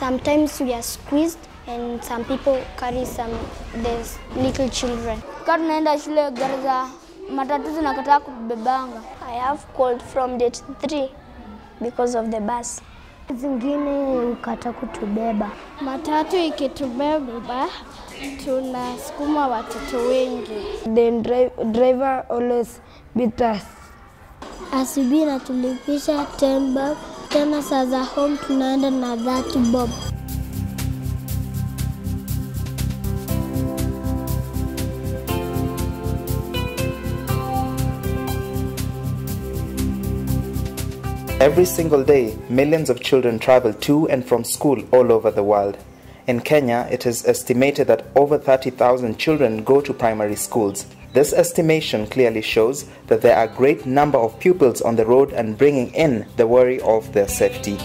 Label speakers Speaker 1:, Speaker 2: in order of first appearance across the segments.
Speaker 1: Sometimes we are squeezed and some people carry there's little children.
Speaker 2: Naenda shule gari za matatu zinakataa kubebanga.
Speaker 3: I have called from date 3 because of the bus.
Speaker 1: Zingine ukata kutubeba.
Speaker 2: Matatu ikitubeba tunasukuma watoto wengi.
Speaker 4: The driver always beat us.
Speaker 1: Asubuhi natulipisha 10 bob, tena saa za home tunaenda na 30 bob.
Speaker 5: Every single day, millions of children travel to and from school all over the world. In Kenya, it is estimated that over 30,000 children go to primary schools. This estimation clearly shows that there are a great number of pupils on the road and bringing in the worry of their safety.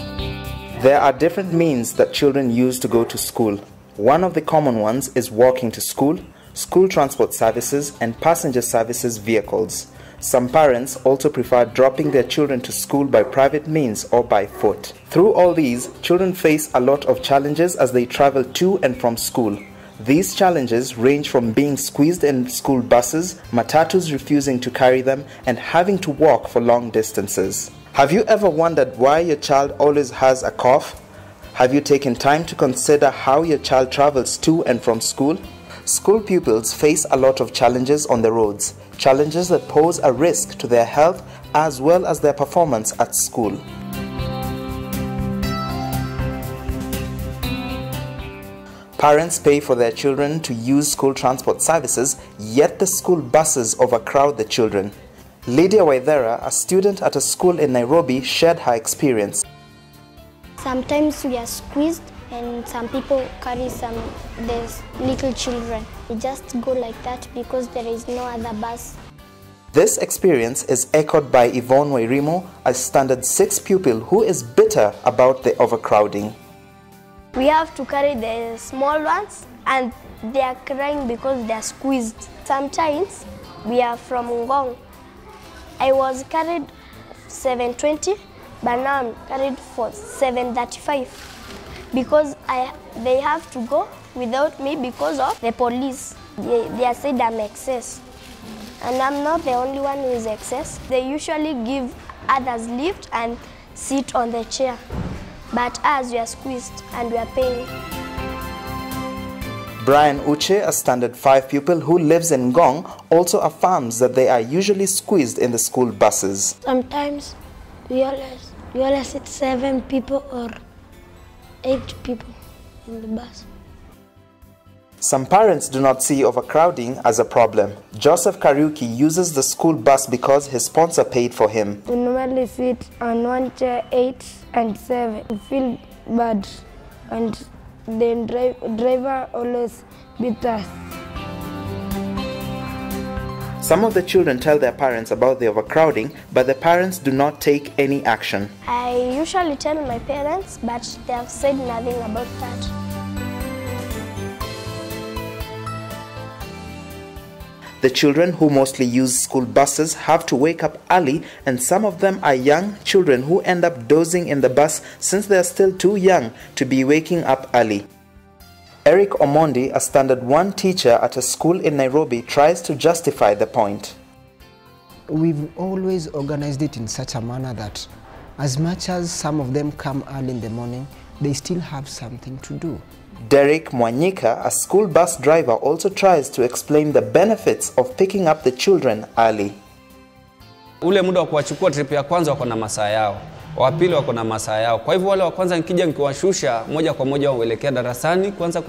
Speaker 5: There are different means that children use to go to school. One of the common ones is walking to school, school transport services, and passenger services vehicles. Some parents also prefer dropping their children to school by private means or by foot. Through all these, children face a lot of challenges as they travel to and from school. These challenges range from being squeezed in school buses, matatus refusing to carry them, and having to walk for long distances. Have you ever wondered why your child always has a cough? Have you taken time to consider how your child travels to and from school? School pupils face a lot of challenges on the roads, challenges that pose a risk to their health as well as their performance at school. Parents pay for their children to use school transport services, yet the school buses overcrowd the children. Lydia Waithera, a student at a school in Nairobi, shared her experience.
Speaker 1: Sometimes we are squeezed and some people carry there's little children. We just go like that because there is no other bus.
Speaker 5: This experience is echoed by Yvonne Wairimo, a standard 6 pupil who is bitter about the overcrowding.
Speaker 3: We have to carry the small ones and they are crying because they are squeezed. Sometimes we are from Ngong. I was carried 720, but now I'm carried for 735 because they have to go without me because of the police. They are said I'm excess. And I'm not the only one who is excess. They usually give others lift and sit on the chair. But us, we are squeezed and we are paying.
Speaker 5: Brian Uche, a standard 5 pupil who lives in Ngong, also affirms that they are usually squeezed in the school buses.
Speaker 1: Sometimes we always sit 7 people or 8 people in the bus.
Speaker 5: Some parents do not see overcrowding as a problem. Joseph Kariuki uses the school bus because his sponsor paid for him.
Speaker 4: We normally sit on one chair 8 and 7. We feel bad and the driver always beat us.
Speaker 5: Some of the children tell their parents about the overcrowding, but the parents do not take any action.
Speaker 3: I usually tell my parents, but they have said nothing about that.
Speaker 5: The children who mostly use school buses have to wake up early, and some of them are young children who end up dozing in the bus since they are still too young to be waking up early. Eric Omondi, a standard 1 teacher at a school in Nairobi, tries to justify the point.
Speaker 6: We've always organized it in such a manner that as much as some of them come early in the morning, they still have something to do.
Speaker 5: Derek Mwanyika, a school bus driver, also tries to explain the benefits of picking up the children early.
Speaker 7: Ule muda wa kuwachukua trip ya kwanza wako na masaa yao, wa pili wako na masaa yao. Kwa hivyo wale wa kwanza nikija nikiwashusha moja kwa moja waelekea darasani kwanza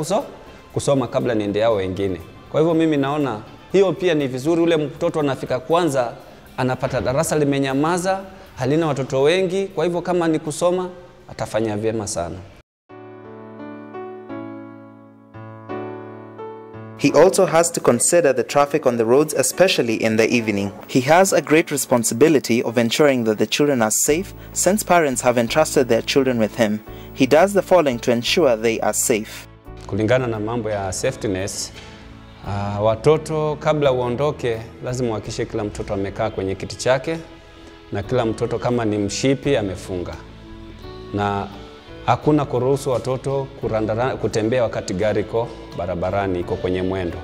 Speaker 7: kusoma kabla niende yao wengine. Kwa hivyo mimi naona hiyo pia ni vizuri. Ule mtoto anafika kwanza anapata darasa limenyamaza, halina watoto wengi, kwa hivyo kama ni kusoma atafanya vyema sana.
Speaker 5: He also has to consider the traffic on the roads, especially in the evening. He has a great responsibility of ensuring that the children are safe, since parents have entrusted their children with him. He does the following to ensure they are safe.
Speaker 7: Kulingana na mambo ya safetyness, watoto kabla uondoke lazima uhakikishe kila mtoto amekaa kwenye kiti chake na kila mtoto kama ni mshipi amefunga. Na Hakuna kuruhusu watoto kutembea wakati gari iko barabarani, iko kwenye mwendo.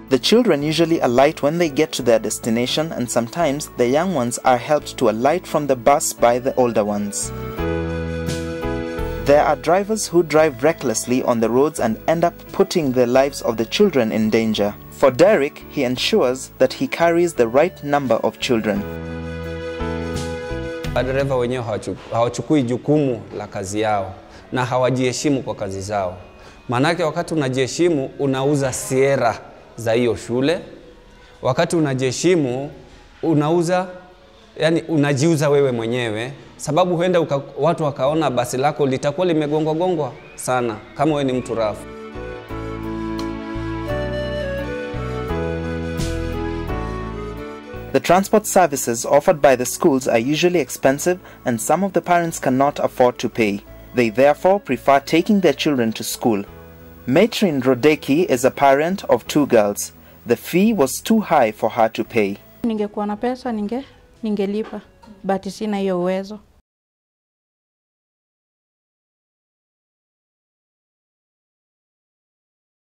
Speaker 5: The children usually alight when they get to their destination, and sometimes the young ones are helped to alight from the bus by the older ones. There are drivers who drive recklessly on the roads and end up putting the lives of the children in danger. For Derek, he ensures that he carries the right number of children.
Speaker 7: Madereva wenyewe hawachukui jukumu la kazi yao na hawajiheshimu kwa kazi zao. Manake wakati unajiheshimu unauza sera za hiyo shule. Wakati unajiheshimu unajiuza wewe mwenyewe, sababu huenda watu wakaona basi lako litakuwa limegongwa sana kama wewe ni mtu rafu.
Speaker 5: The transport services offered by the schools are usually expensive, and some of the parents cannot afford to pay. They therefore prefer taking their children to school. Matrin Rodeki is a parent of 2 girls. The fee was too high for her to pay.
Speaker 8: Ningekuwa na pesa ningelipa, but sina hiyo uwezo.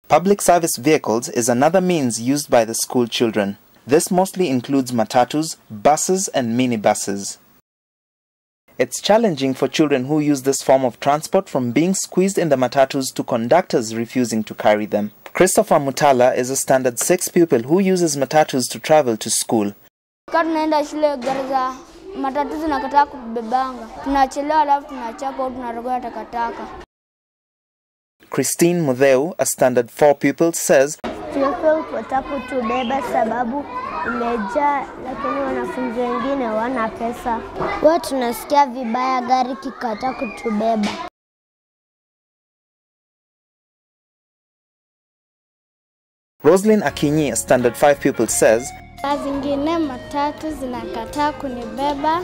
Speaker 5: Public service vehicles is another means used by the school children. This mostly includes matatus, buses and minibuses. It's challenging for children who use this form of transport, from being squeezed in the matatus to conductors refusing to carry them. Christopher Mutala is a standard 6 pupil who uses matatus to travel to school.
Speaker 2: Wakati naenda shule gari za matatu zinakataa kubebanga. Tunachelewa alafu tunachapa au tunarogoa takataka.
Speaker 5: Christine Mutheu, a standard 4 pupil, says
Speaker 3: Tunataka kutubeba sababu imejaa, lakini wanafunzi wengine wana pesa. Wao tunasikia vibaya gari kikataa kutubeba.
Speaker 5: Roslyn Akinyi, a standard 5 pupil, says
Speaker 1: Saa zingine matatu zinakataa kunibeba,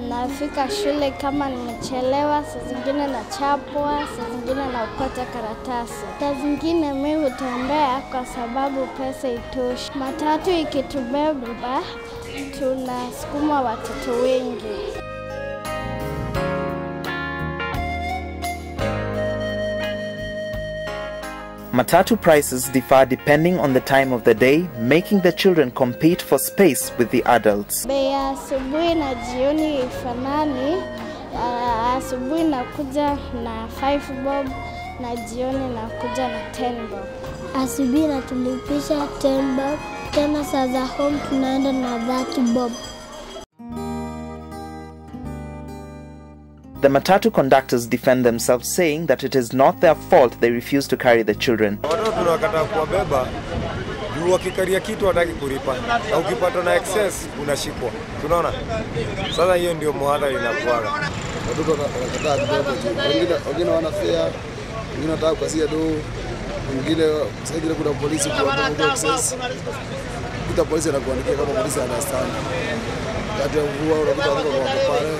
Speaker 1: nafika shule kama nimechelewa, saa zingine nachapwa, saa zingine naokota karatasi. Saa zingine mimi hutembea kwa sababu pesa itoshi. Matatu ikitubeba tunasukuma watoto wengi.
Speaker 5: matatu prices differ depending on the time of the day, making the children compete for space with the adults.
Speaker 1: Bei ya asubuhi na jioni ifanani. Asubuhi nakuja na 5 bob na jioni nakuja na 10 bob.
Speaker 3: Asubuhi natulipisha 10 bob, tena saa za home tunaenda na 30 bob.
Speaker 5: The matatu conductors defend themselves, saying that it is not their fault they refuse to carry the children.
Speaker 9: Watoto tunakataa kuwabeba, juu wakikaria kitu hataki kulipa. Na ukipata na excess unashikwa. Tunaona? Sasa hiyo ndio muhadhari inakuaga.
Speaker 10: Watoto wanakataa kubeba. Wengine wana fare, wengine wanataka kukasia do, wengine sasa kuna polisi kwa excess. Kita polisi anakuandikia kama polisi understand. Kati ya mvua unakuta wako kwa pale.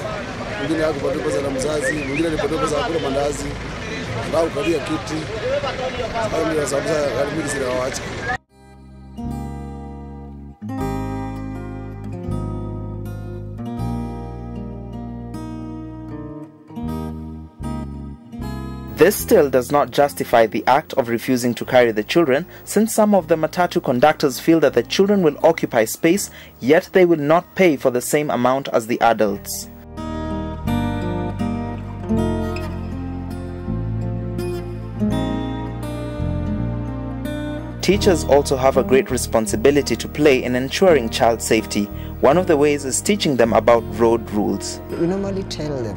Speaker 10: Mwingine hakupata pesa na mzazi, mwingine alipata pesa kula mandazi, au kalia kiti. Hayo ndio sababu gari zinawaacha.
Speaker 5: This still does not justify the act of refusing to carry the children, since some of the matatu conductors feel that the children will occupy space, yet they will not pay for the same amount as the adults. Teachers also have a great responsibility to play in ensuring child safety. One of the ways is teaching them about road rules.
Speaker 6: We normally tell them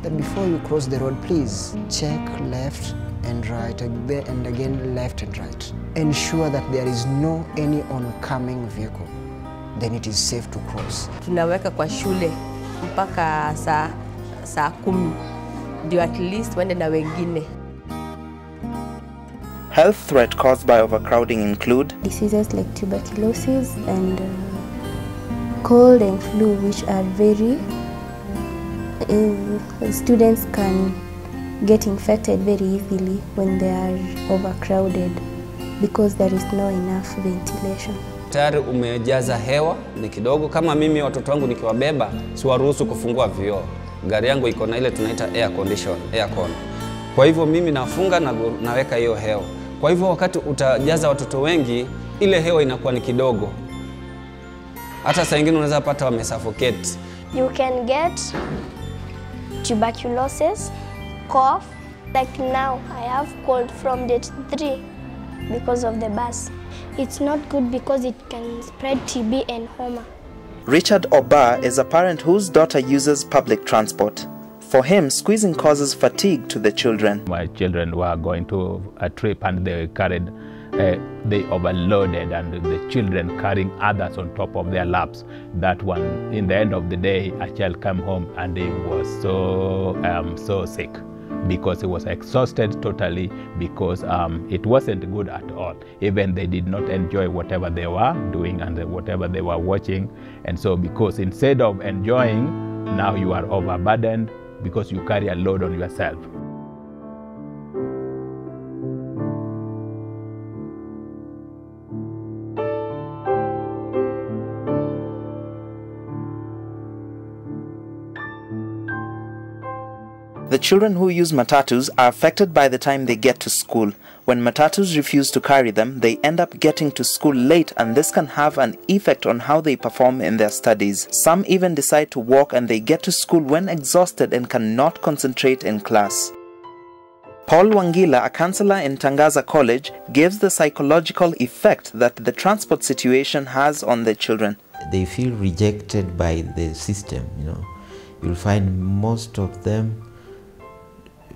Speaker 6: that before you cross the road, please check left and right, and again left and right. Ensure that there is no any oncoming vehicle. Then it is safe to cross.
Speaker 11: Tunaweka kwa shule mpaka saa 10 ndio at least wende na wengine.
Speaker 5: Health threats caused by overcrowding include
Speaker 12: diseases like tuberculosis and cold and flu, which are very students can get infected very easily when they are overcrowded because there is no enough ventilation.
Speaker 7: tayari umejaza hewa ni kidogo. Kama mimi watoto wangu nikiwabeba, siwaruhusu kufungua vioo. Gari yangu iko na ile tunaita aircon. Kwa hivyo mimi nafunga na naweka hiyo hewa. Kwa hivyo wakati utajaza watoto wengi, ile hewa inakuwa ni kidogo. Hata saa nyingine unaweza pata wamesuffocate.
Speaker 3: You can get tuberculosis, cough. Like now, I have cold from date 3 because of the bus.
Speaker 1: It's not good because it can spread TB and homa.
Speaker 5: Richard Oba is a parent whose daughter uses public transport. For him, squeezing causes fatigue to the children.
Speaker 13: My children were going to a trip and they carried, they overloaded, and the children carrying others on top of their laps. That one, in the end of the day, a child came home and he was so sick, because he was exhausted totally, because it wasn't good at all. Even they did not enjoy whatever they were doing and whatever they were watching. And so because instead of enjoying, now you are overburdened because you carry a load on yourself.
Speaker 5: The children who use matatus are affected by the time they get to school. When matatus refuse to carry them, they end up getting to school late, and this can have an effect on how they perform in their studies. Some even decide to walk, and they get to school when exhausted and cannot concentrate in class. Paul Wangila, a counselor in Tangaza College, gives the psychological effect that the transport situation has on the children.
Speaker 14: They feel rejected by the system, you know. You'll find most of them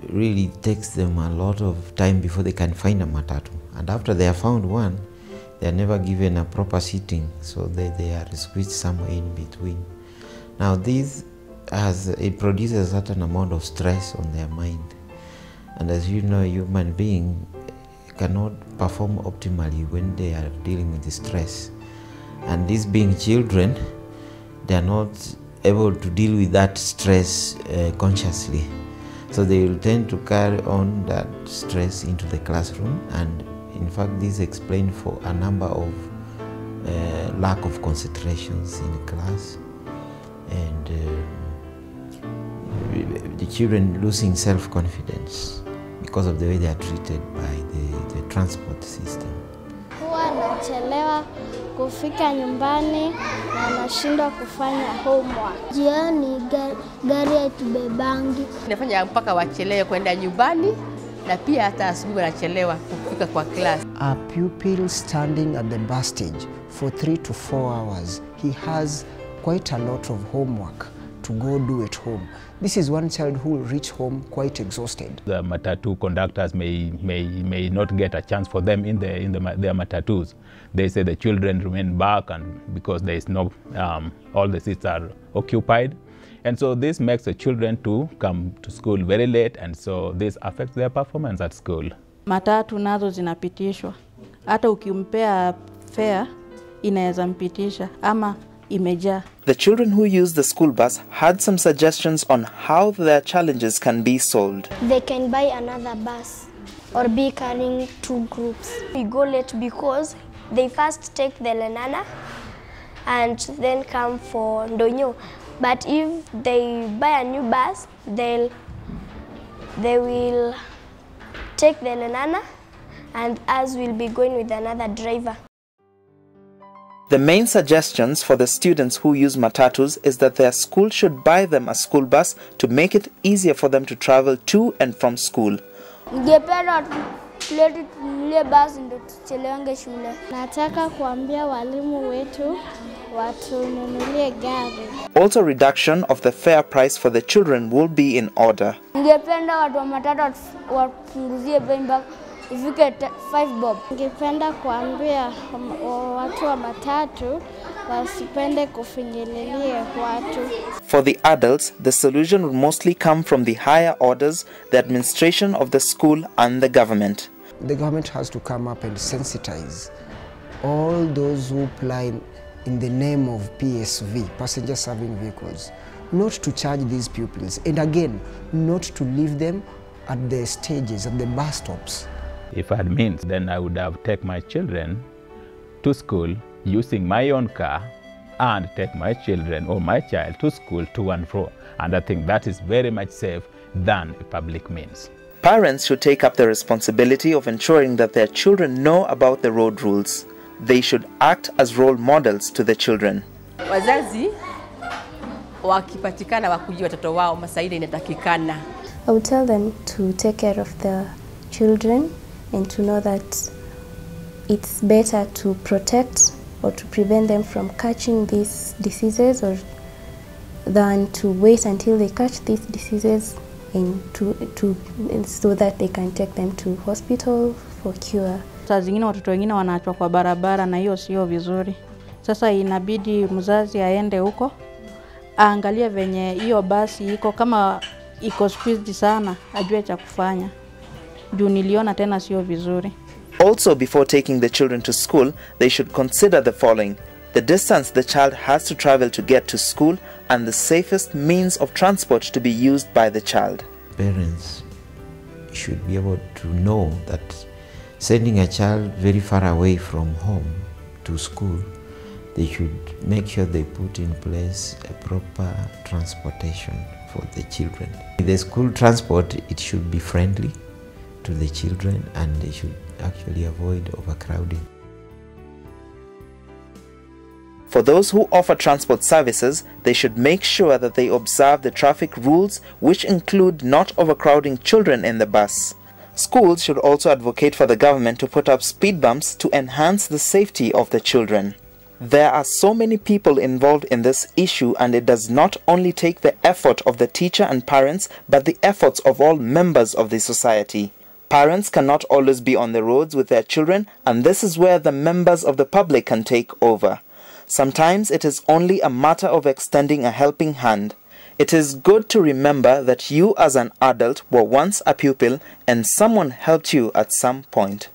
Speaker 14: really takes them a lot of time before they can find a matatu. And after they have found one, they are never given a proper seating, so they are squeezed somewhere in between. Now this it produces a certain amount of stress on their mind. And as you know, a human being cannot perform optimally when they are dealing with the stress. And these being children, they are not able to deal with that stress consciously. So they will tend to carry on that stress into the classroom, and in fact this explains for a number of lack of concentrations in class, and the children losing self-confidence because of the way they are treated by the transport system.
Speaker 1: Huwa anachelewa kufika nyumbani na anashindwa kufanya homework.
Speaker 2: Jioni gari haitubebangi.
Speaker 11: Inafanya mpaka wachelewe kwenda nyumbani, na pia hata asubuhi wanachelewa kufika kwa class.
Speaker 6: A pupil standing at the bus stage for 3 to 4 hours, he has quite a lot of homework to go do at home. This is one child who will reach home quite exhausted.
Speaker 13: The matatu conductors may not get a chance for them in their matatus. They say the children remain back, and because there is no, all the seats are occupied. And so this makes the children to come to school very late, and so this affects their performance at school.
Speaker 8: Matatu nazo zinapitishwa. Hata ukimpea fare inaweza mpitisha ama imejaa.
Speaker 5: The children who use the school bus had some suggestions on how their challenges can be solved.
Speaker 3: They can buy another bus or be carrying 2 groups. We go late because they first take the Lenana and then come for Ndonyo. But if they buy a new bus, they will take the Lenana, and us will be going with another driver.
Speaker 5: The main suggestions for the students who use matatus is that their school should buy them a school bus to make it easier for them to travel to and from school.
Speaker 2: Ningependa tulete basi ndio tuchelewenge shule.
Speaker 1: Nataka kuambia walimu wetu watununulie gari.
Speaker 5: Also, reduction of the fare price for the children will be in order.
Speaker 2: Ningependa watu wa matatu wapunguzie bei mpaka ifike 5 bob.
Speaker 1: Ningependa kuambia watu wa matatu wasipende kufinyililia watu.
Speaker 5: For the adults, the solution will mostly come from the higher orders, the administration of the school and the government.
Speaker 6: The government has to come up and sensitize all those who apply in the name of PSV, passenger serving vehicles, not to charge these pupils, and again, not to leave them at the stages, at the bus stops.
Speaker 13: If I had means, then I would have taken my children to school using my own car and take my children or my child to school to and fro. And I think that is very much safe than a public means.
Speaker 5: Parents should take up the responsibility of ensuring that their children know about the road rules. They should act as role models to the children.
Speaker 11: Wazazi wakipatikana wakujia watoto wao masaa ile inatakikana.
Speaker 12: I would tell them to take care of their children and to know that it's better to protect or to prevent them from catching these diseases or than to wait until they catch these diseases and so that they can take them to hospital for cure.
Speaker 8: Saa zingine watoto wengine wanaachwa kwa barabara na hiyo sio vizuri. Sasa inabidi mzazi aende huko aangalie venye hiyo basi iko, kama iko squeezed sana ajue cha kufanya. Juu niliona tena sio vizuri.
Speaker 5: Also, before taking the children to school, they should consider the following: the distance the child has to travel to get to school and the safest means of transport to be used by the child.
Speaker 14: Parents should be able to know that sending a child very far away from home to school, they should make sure they put in place a proper transportation for the children. The school transport, it should be friendly to the children and they should actually avoid overcrowding.
Speaker 5: For those who offer transport services, they should make sure that they observe the traffic rules, which include not overcrowding children in the bus. Schools should also advocate for the government to put up speed bumps to enhance the safety of the children. There are so many people involved in this issue, and it does not only take the effort of the teacher and parents, but the efforts of all members of the society. Parents cannot always be on the roads with their children, and this is where the members of the public can take over. Sometimes it is only a matter of extending a helping hand. It is good to remember that you as an adult were once a pupil and someone helped you at some point.